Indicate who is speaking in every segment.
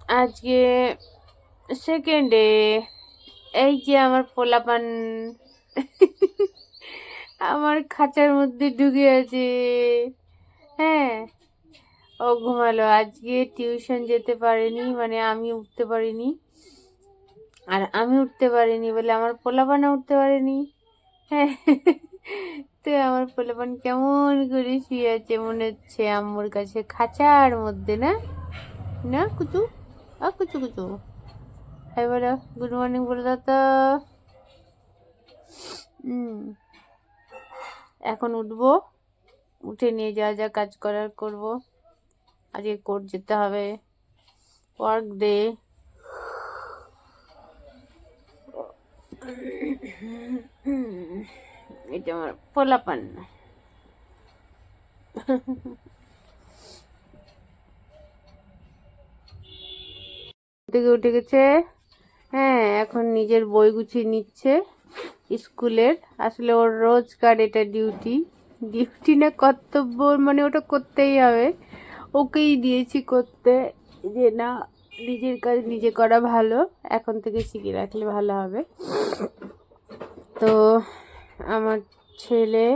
Speaker 1: আজকে সেকেন্ডে। এই যে আমার পোলাপান আমার খাঁচার মধ্যে ঢুকে আছে। হ্যাঁ, ও ঘুমালো। আজকে টিউশন যেতে পারেনি, মানে আমি উঠতে পারিনি। আর আমি উঠতে পারিনি বলে আমার পোলাপানও উঠতে পারেনি। হ্যাঁ, তো আমার পোলাপান কেমন করে শুয়ে আছে, মনে হচ্ছে আম্মুর কাছে খাঁচার মধ্যে। না না কুচু, কুচু কুচু। হাই বলো, গুড মর্নিং বলে দাও তো। এখন উঠবো, উঠে নিয়ে যা যা কাজ করার করব। আজকে কোর্ট যেতে হবে, ওয়ার্ক ডে। এটা আমার পোলাপান। থেকে উঠে গেছে। হ্যাঁ, এখন নিজের বই গুছিয়ে নিচ্ছে স্কুলের। আসলে ওর রোজকার এটা ডিউটি, ডিউটি না কর্তব্য, মানে ওটা করতেই হবে। ওকেই দিয়েছি করতে, যে না নিজের কাজ নিজে করা ভালো, এখন থেকে শিখে রাখলে ভালো হবে। তো আমার ছেলে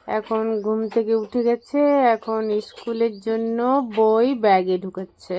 Speaker 1: এখন ঘুম থেকে উঠে গেছে, এখন স্কুলের জন্য বই ব্যাগে ঢুকাচ্ছে।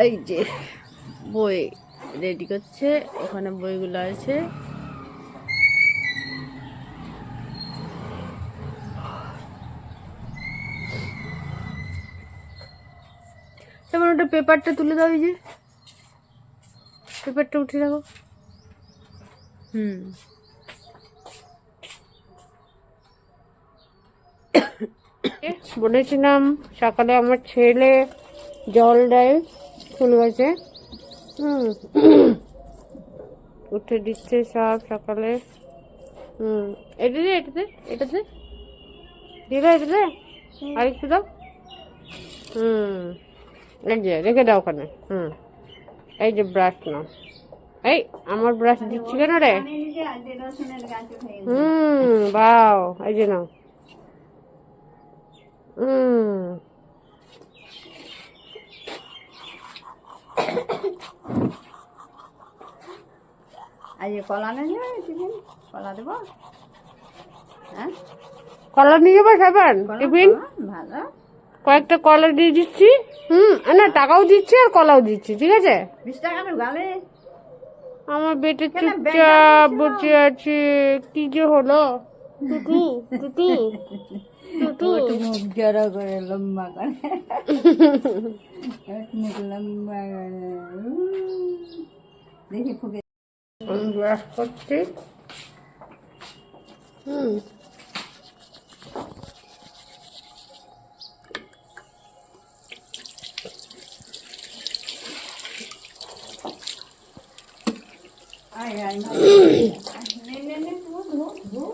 Speaker 1: এই যে বই রেডি করছে, ওখানে বইগুলো আছে। তেমন ওটা পেপারটা তুলে দাও, এই যে পেপারটা উঠে রাখো। বলেছিলাম সকালে আমার ছেলে জল দেয় ফুল গাছে। উঠে দিচ্ছে সব সকালে। এটাতে এটাতে এটাতে দিদা, এটাতে আর একটু দাও। এই যে রেখে দাও ওখানে। এই যে ব্রাশ নাও। এই আমার ব্রাশ দিচ্ছি কেন রে? বাও, এই যে নাও।
Speaker 2: আজ কলা নিয়ে টিফিন কলা দেবো। হ্যাঁ,
Speaker 1: কলা নিয়ে যাবো খাবেন টিফিন?
Speaker 2: ভালো,
Speaker 1: কয়েকটা কলা দিয়ে দিচ্ছি। না, টাকাও দিচ্ছি আর কলাও দিচ্ছি, ঠিক আছে?
Speaker 2: 20 টাকা ঢুকালে।
Speaker 1: আমার বেটে চুপচাপ বসে আছে। কি যে হলো? টুটু টুটু টুটু
Speaker 2: মুখ জড়ো করে লম্বা করে, মুখ লম্বা করে দেখি ফুকে।
Speaker 1: আমি ব্রাশ করছি।
Speaker 2: আয় আয় নে নে নে ধো ধো ধো।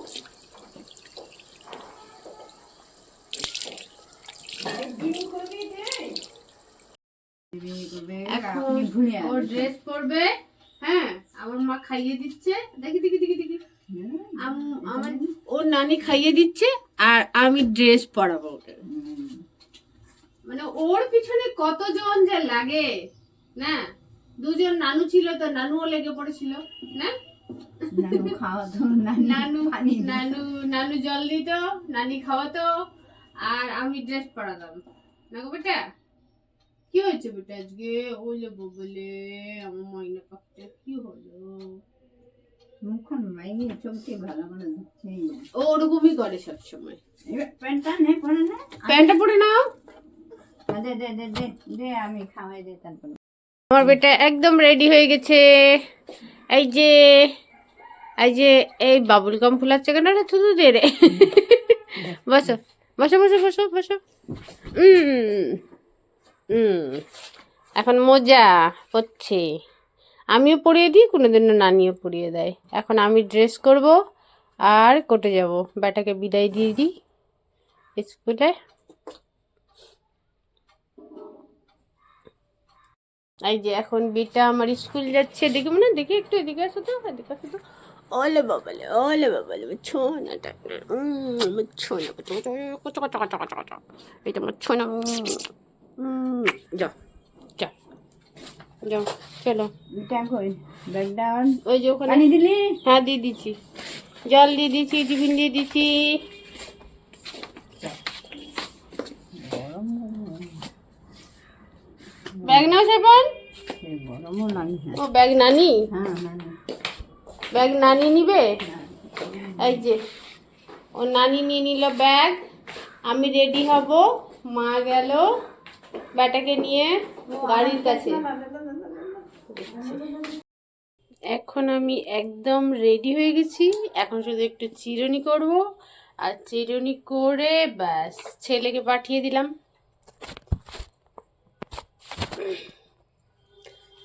Speaker 1: এখন ও ড্রেস পরবে। হ্যাঁ, আমার মা খাইয়ে দিচ্ছে। দেখি দেখি দেখি দেখি, আমার ওর নানি খাইয়ে দিচ্ছে আর আমি ড্রেস পরাবো ওকে। মানে ওর পিছনে কতজন যে লাগে না। দুজন নানু ছিল, তো নানুও লেগে পড়েছিল না।
Speaker 2: নানু খাওয়াতো,
Speaker 1: নানু নানু নানু জল দিত, নানি খাওয়াতো, আর আমি ড্রেস পরাতাম না গো বেটা। কি হয়েছে বেটা আজকে? ওলে বলে আমার মাইনা পাখতে কি হলো?
Speaker 2: মুখখন মাইনে চোখে ভালো করে ধুচ্ছেই না।
Speaker 1: ও ওরকমই করে সব সময়।
Speaker 2: এবার প্যান্টটা নে পরে না,
Speaker 1: প্যান্টটা পরে নাও।
Speaker 2: দে দে দে দে দে, আমি খাওয়াই দে তারপর।
Speaker 1: আমার বেটা একদম রেডি হয়ে গেছে। এই যে এই যে এই বাবুল গাম ফুলাচ্ছে কেন রে? থুতু দে রে। বসো বসো বসো বসো বসো। এখন মজা হচ্ছে। আমিও পরিয়ে দিই, কোনোদিনও নানিও পরিয়ে দেয়। এখন আমি ড্রেস করব আর কোর্টে যাব, বেটাকে বিদায় দিয়ে দিই স্কুলে। এই যে এখন বেটা আমার স্কুল যাচ্ছে। দেখি মনে দেখি একটু এদিকে আসো তো, এদিকে আসো তো। ওলে বাবালে ছোনাটা ছোনা এটা আমার ছোনা যাও যাও যাও চলো
Speaker 2: ব্যাকডাউন
Speaker 1: ওই যে ওখানে
Speaker 2: পানি দিলি
Speaker 1: হ্যাঁ দিয়ে দিচ্ছি জল দিয়ে দিচ্ছি টিফিন দিয়ে দিচ্ছি ব্যাগ নাও সেপন
Speaker 2: গরমও নানি
Speaker 1: ও ব্যাগ নানি
Speaker 2: হ্যাঁ নানি
Speaker 1: ব্যাগ নানি নিবে এই যে ও নানি নিয়ে নিল ব্যাগ আমি রেডি হব মা গেল ব্যাটাকে নিয়ে গাড়ির কাছে এখন আমি একদম রেডি হয়ে গেছি এখন শুধু একটু চিরুনি করব আর চিরুনি করে ব্যাস ছেলেকে পাঠিয়ে দিলাম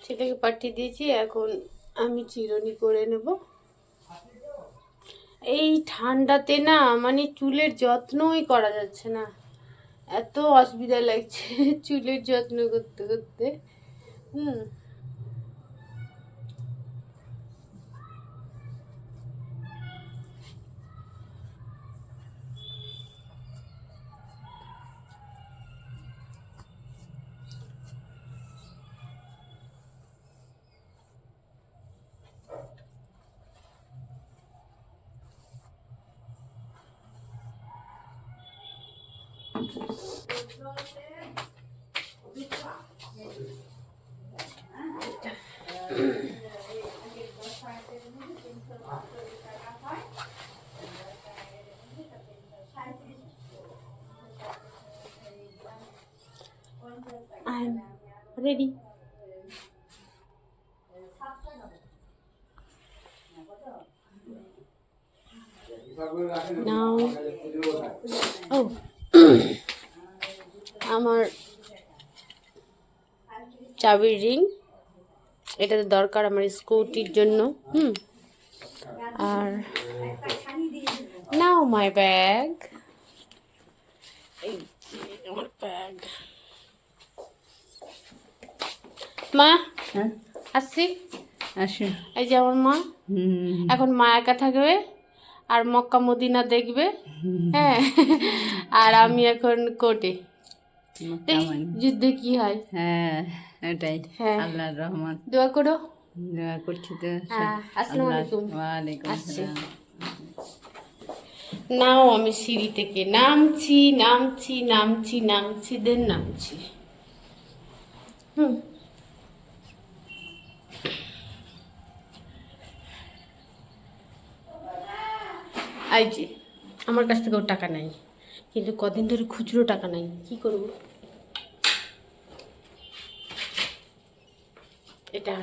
Speaker 1: ছেলেকে পাঠিয়ে দিয়েছি এখন আমি চিরুনি করে নেব এই ঠান্ডাতে না মানে চুলের যত্নই করা যাচ্ছে না এত অসুবিধা লাগছে চুলের যত্ন করতে করতে I'm ready. Now, oh, আমার চাবির রিং এটা তো দরকার আমার স্কুটির জন্য আর নাও মাই ব্যাগ এই আমার ব্যাগ মা আসছি
Speaker 2: আসি
Speaker 1: এই যে আমার মা এখন মা একা থাকবে আর মক্কা মদিনা দেখবে হ্যাঁ আর আমি এখন কোর্টে যুদ্ধে কি হয়
Speaker 2: হ্যাঁ এটাই
Speaker 1: হ্যাঁ
Speaker 2: আল্লাহর রহমত
Speaker 1: দোয়া করো
Speaker 2: দোয়া করছি তো
Speaker 1: হ্যাঁ আসসালামু আলাইকুম
Speaker 2: ওয়ালাইকুম
Speaker 1: আসছি
Speaker 2: আসসালাম
Speaker 1: নাও আমি সিঁড়ি থেকে নামছি নামছি নামছি নামছি দেন নামছি এই যে আমার কাছ থেকেও টাকা নাই কিন্তু কদিন ধরে খুচরো টাকা নাই কি করব এটা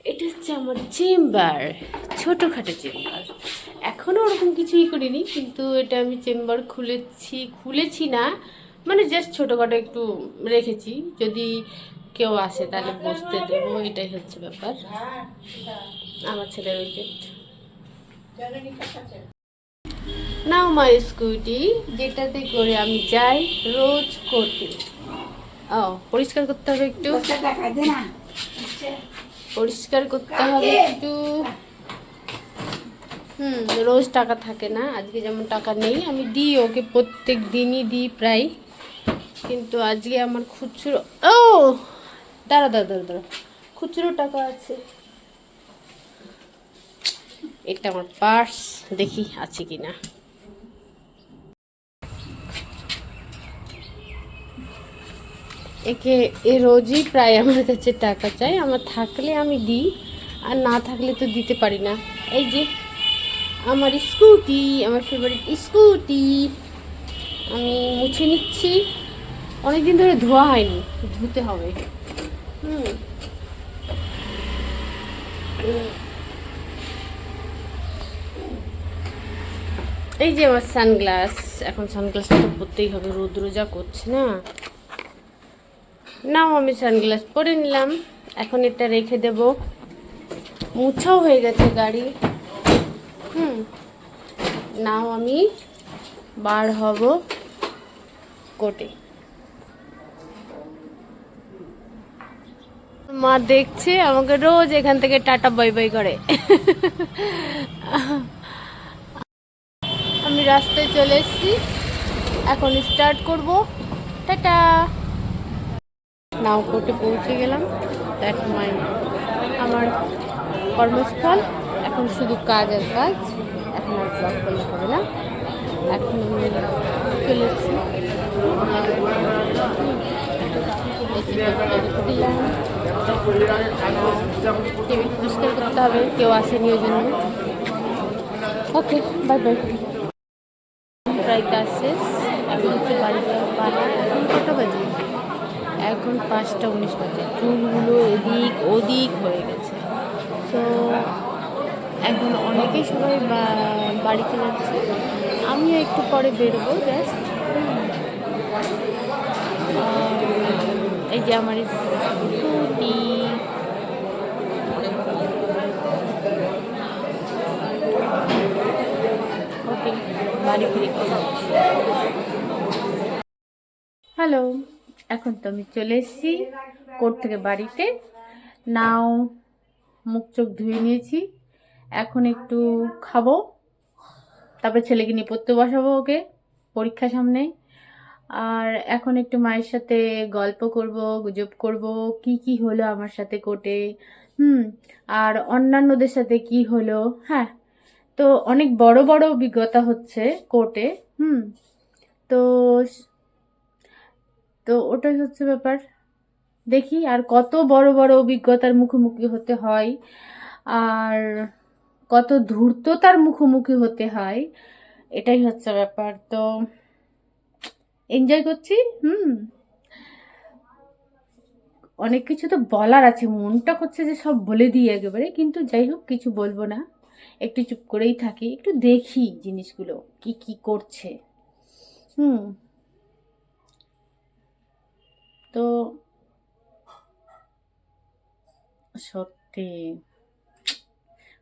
Speaker 1: এটা হচ্ছে আমার চেম্বার ছোটোখাটো চেম্বার এখনও ওরকম কিছুই করিনি কিন্তু এটা আমি চেম্বার খুলেছি না মানে জাস্ট ছোটোখাটো একটু রেখেছি যদি কেউ আসে তাহলে বসতে দেবো এটাই হচ্ছে ব্যাপার আমার ছেলের উইকেট নাও মাই স্কুটি যেটাতে করে আমি যাই রোজ করতে ও পরিষ্কার করতে হবে একটু পরিষ্কার করতে হবে একটু রোজ টাকা থাকে না আজকে যেমন টাকা নেই আমি দিই ওকে প্রত্যেক দিনই দিই প্রায় কিন্তু আজকে আমার খুচরো ও দাঁড়া খুচরো টাকা আছে এটা আমার পার্স দেখি আছে কিনা এ রোজই প্রায় আমার কাছে টাকা চাই আমার থাকলে আমি দিই আর না থাকলে তো দিতে পারি না এই যে আমার স্কুটি আমার ফেভারিট স্কুটি আমি মুছে নিচ্ছি অনেকদিন ধরে ধোয়া হয়নি ধুতে হবে এই যে আমার সানগ্লাস এখন সানগ্লাসটা তো পরতেই হবে রোদ্র যা করছে না নাও আমি সানগ্লাস পরে নিলাম এখন এটা রেখে দেব মুছাও হয়ে গেছে গাড়ি নাও আমি বার হব কোর্টে মা দেখছে আমাকে রোজ এখান থেকে টাটা বাই বাই করে। আমি রাস্তায় চলে এসেছি, এখন স্টার্ট করব। টাটা। নাওকোটে পৌঁছে গেলাম। দ্যাটস মাই আমার কর্মস্থল। এখন শুধু কাজ আর কাজ, এখন আর ব্লগ করলে হবে না। এখন আমি চলে এসেছি। দিলাম টেবিল পরিষ্কার করতে হবে, কেউ আসেনি ওই জন্য। ওকে, বাই বাই। প্রায় কাজ শেষ, এখন হচ্ছে বাড়ি যাওয়ার পালা। এখন কটা বাজে? এখন 5টা 19 বাজে। চুলগুলো এদিক ওদিক হয়ে গেছে। তো এখন অনেকেই সবাই বাড়িতে যাচ্ছে, আমিও একটু পরে বেরোবো জাস্ট। এই যে আমার স্কুটি, ওকে বাড়ি ফিরে কথা হচ্ছে। হ্যালো, এখন তো আমি চলে এসেছি কোর্ট থেকে বাড়িতে। নাও মুখ চোখ ধুয়ে নিয়েছি, এখন একটু খাবো, তারপর ছেলেকে নিয়ে পড়তে বসাবো, ওকে পরীক্ষা সামনে। আর এখন একটু মায়ের সাথে গল্প করব, গুজব করব, কি কি হলো আমার সাথে কোর্টে, আর অন্যান্যদের সাথে কি হলো। হ্যাঁ, তো অনেক বড় বড় অভিজ্ঞতা হচ্ছে কোর্টে। তো তো ওটাই হচ্ছে ব্যাপার। দেখি আর কত বড় বড় অভিজ্ঞতার মুখোমুখি হতে হয়, আর কত ধূর্ততার মুখোমুখি হতে হয়, এটাই হচ্ছে ব্যাপার। তো এনজয় করছি। অনেক কিছু তো বলার আছে, মনটা করছে যে সব বলে দিই একেবারে, কিন্তু যাই হোক কিছু বলবো না, একটু চুপ করেই থাকি, একটু দেখি জিনিসগুলো কি কি করছে। তো সত্যি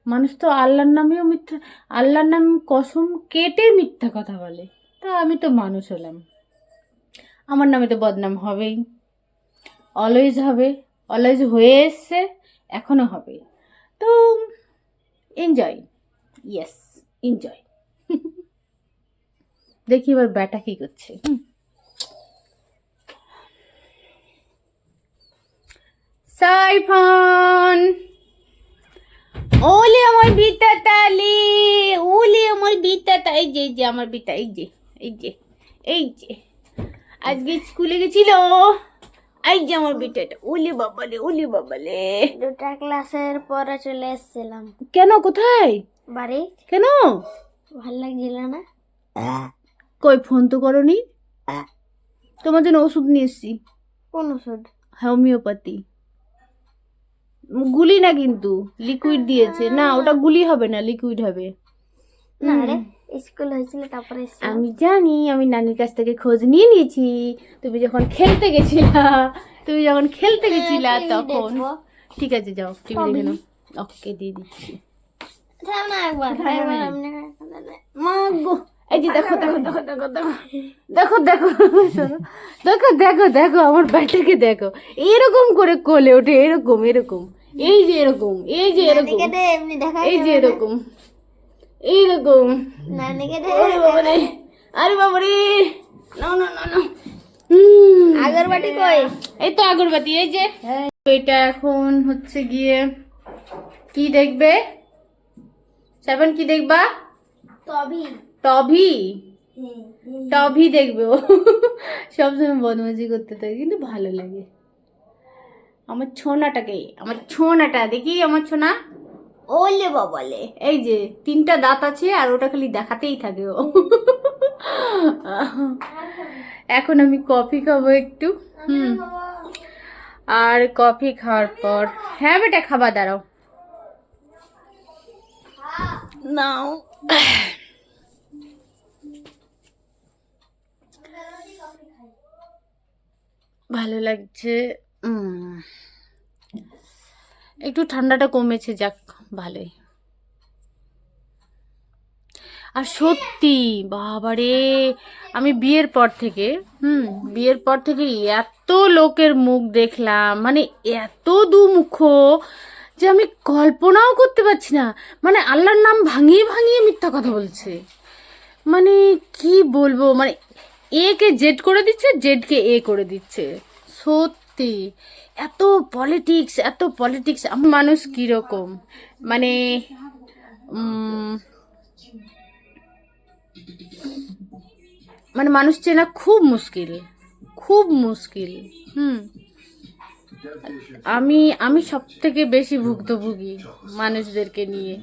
Speaker 1: মানুষ তো আল্লাহর নামেও মিথ্যা, আল্লাহর নাম কসম কেটে মিথ্যা কথা বলে। তা আমি তো মানুষ হলাম, আমার নামে তো বদনাম হবেই, অলওয়েজ হবে, অলওয়েজ হয়ে এসছে, এখনো হবে। তো এনজয়, ইয়েস এনজয়। দেখি এবার ব্যাটা কি করছে। সাইফান, ওলে আমার বিটা তালি, ওলে আমার বিটা, এই যে এই যে আমার বিটা, এই যে এই যে এই যে আজকে স্কুলে গেছিল, এই যে আমার বিটাটা। ওলে বাবালে, ওলে বাবালে।
Speaker 3: 2টা ক্লাসের পরে চলে এসেছিলাম।
Speaker 1: কেন, কোথায়?
Speaker 3: বাড়ি।
Speaker 1: কেন?
Speaker 3: ভাল লাগছিল না।
Speaker 1: কই ফোন তো করনি? তোমার জন্য ওষুধ নিয়ে এসছি।
Speaker 3: কোন ওষুধ?
Speaker 1: হোমিওপ্যাথি। গুলি না কিন্তু, লিকুইড দিয়েছে। না ওটা গুলি হবে না, লিকুইড হবে।
Speaker 3: না রে, স্কুল হয়েছিল তারপরে এসেছিলাম।
Speaker 1: আমি জানি, আমি নানির কাছ থেকে খোঁজ নিয়ে নিয়েছি। তুমি যখন খেলতে গেছিলা, তখন। ঠিক আছে যাও, টিভি দেখে নাও। ওকে দিয়ে দিচ্ছি।
Speaker 3: থাম না একবার, একবার এমনি
Speaker 1: মা গো, এই যে দেখো দেখো দেখো দেখো দেখো দেখো দেখো দেখো দেখো আমার ব্যাটাকে দেখো, এরকম করে কোলে ওঠে, এরকম এরকম, এই যে এরকম, এই যে এরকম,
Speaker 3: এমনি দেখা
Speaker 1: এই যে এরকম এইরকম।
Speaker 3: নানিকে
Speaker 1: আরে বাবারে, আরে বাবারে, না না না না।
Speaker 3: আগরবাতি কই?
Speaker 1: এই তো আগরবাতি, এই যে। এটা এখন হচ্ছে গিয়ে কি দেখবে সাবান, কি দেখবা?
Speaker 3: তবে
Speaker 1: টভি, টভি দেখবে ও। সবসময় বদমাজি করতে থাকে কিন্তু ভালো লাগে। আমার ছোনাটাকে, আমার ছোনাটা দেখি, আমার ছোনা।
Speaker 3: ওলে বাবালে,
Speaker 1: এই যে 3টা দাঁত আছে আর ওটা খালি দেখাতেই থাকে ও। এখন আমি কফি খাবো একটু। আর কফি খাওয়ার পর, হ্যাঁ বেটা খাবার, দাঁড়াও নাও। ভালো লাগছে, একটু ঠান্ডাটা কমেছে, যাক ভালোই। আর সত্যি বাবারে, আমি বিয়ের পর থেকে এত লোকের মুখ দেখলাম, মানে এত দুমুখ যে আমি কল্পনাও করতে পারছি না। মানে আল্লাহর নাম ভাঙিয়ে ভাঙিয়ে মিথ্যা কথা বলছে। মানে কি বলবো, মানে এ কে জেড করে দিচ্ছে, জেড কে এ করে দিচ্ছে। সত্যি এত পলিটিক্স। মানুষ কিরকম, মানে মানে মানুষ চেনা খুব মুশকিল। আমি সব থেকে বেশি ভুক্তভোগী মানুষদেরকে নিয়ে।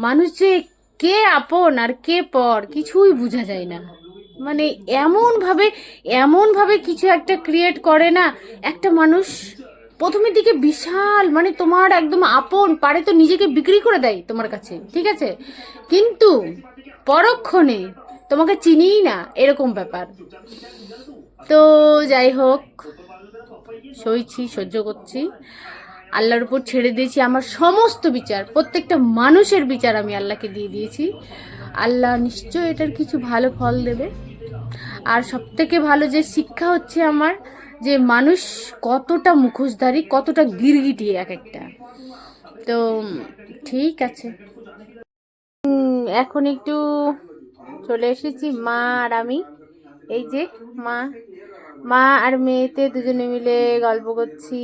Speaker 1: মানুষ যে কে আপন আর কে পর কিছুই বোঝা যায় না। মানে এমন ভাবে কিছু একটা ক্রিয়েট করে না, একটা মানুষ প্রথমের দিকে বিশাল, মানে তোমার একদম আপন, পারে তো নিজেকে বিক্রি করে দেয় তোমার কাছে, ঠিক আছে, কিন্তু পরক্ষণে তোমাকে চিনিই না, এরকম ব্যাপার। তো যাই হোক, সহ্য করছি, আল্লাহর উপর ছেড়ে দিয়েছি আমার সমস্ত বিচার, প্রত্যেকটা মানুষের বিচার আমি আল্লাহকে দিয়ে দিয়েছি। আল্লাহ নিশ্চয় এটার কিছু ভালো ফল দেবে। আর সবথেকে ভালো যে শিক্ষা হচ্ছে আমার, যে মানুষ কতটা মুখোশধারী, কতটা গিরগিটি এক একটা। তো ঠিক আছে, এখন একটু চলে এসেছি মা আর আমি, এই যে মা আর মেয়েতে দুজনে মিলে গল্প করছি।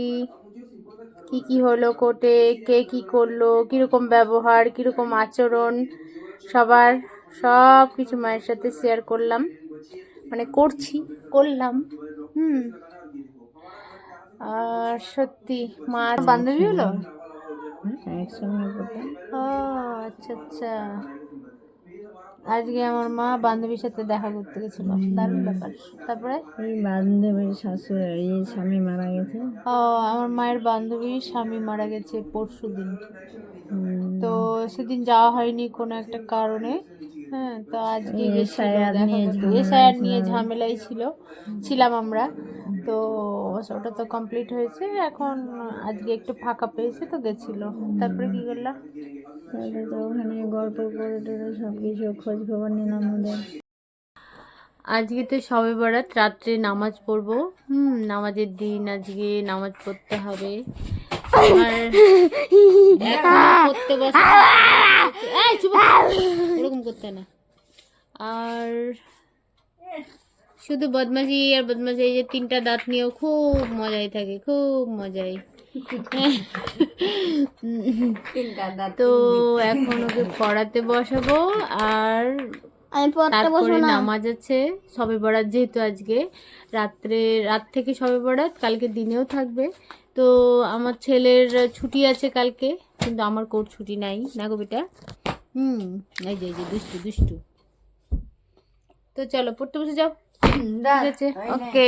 Speaker 1: কি হলো কোর্টে, কে কি করলো, কিরকম ব্যবহার, কিরকম আচরণ, সব কিছু মায়ের সাথে শেয়ার করলাম, মানে করলাম। আর সত্যি মা বান্ধবী হলো। ও আচ্ছা, আজকে আমার মা বান্ধবীর সাথে দেখা করতে গেছিল, দারুণ ব্যাপার। তারপরে
Speaker 2: এই বান্ধবীর শাশুড়ি স্বামী মারা গেছে।
Speaker 1: ও, আমার মায়ের বান্ধবীর স্বামী মারা গেছে পরশুদিন। তো সেদিন যাওয়া হয়নি কোনো একটা কারণে। হ্যাঁ, তো আজকে এসআইআর নিয়ে ঝামেলাই ছিলাম আমরা। তো ওটা তো কমপ্লিট হয়েছে, এখন আজকে একটু ফাঁকা পেয়েছে তো গেছিল। তারপরে কি করলাম,
Speaker 2: তো ওখানে গল্প করে টোরে সব কিছু খোঁজ খবর নিলাম ওদের।
Speaker 1: আজকে তো শবে বরাত, রাত্রে নামাজ পড়বো। নামাজের দিন, আজকে নামাজ পড়তে হবে। এরকম করতে না। আর শুধু বদমাশি আর বদমাশি, এই যে 3টা দাঁত নিয়েও খুব মজাই থাকে, খুব মজাই। তো এখন ওকে পড়াতে বসাবো, আর তারপরে নামাজ আছে। শবে বরাত যেহেতু আজকে রাত থেকে শবে বরাত, কালকে দিনেও থাকবে। তো আমার ছেলের ছুটি আছে কালকে, কিন্তু আমার কোর্ট ছুটি নাই না গো বেটা। এই যে দুষ্টু। তো চলো পড়তে বসে যাও, ঠিক আছে, ওকে।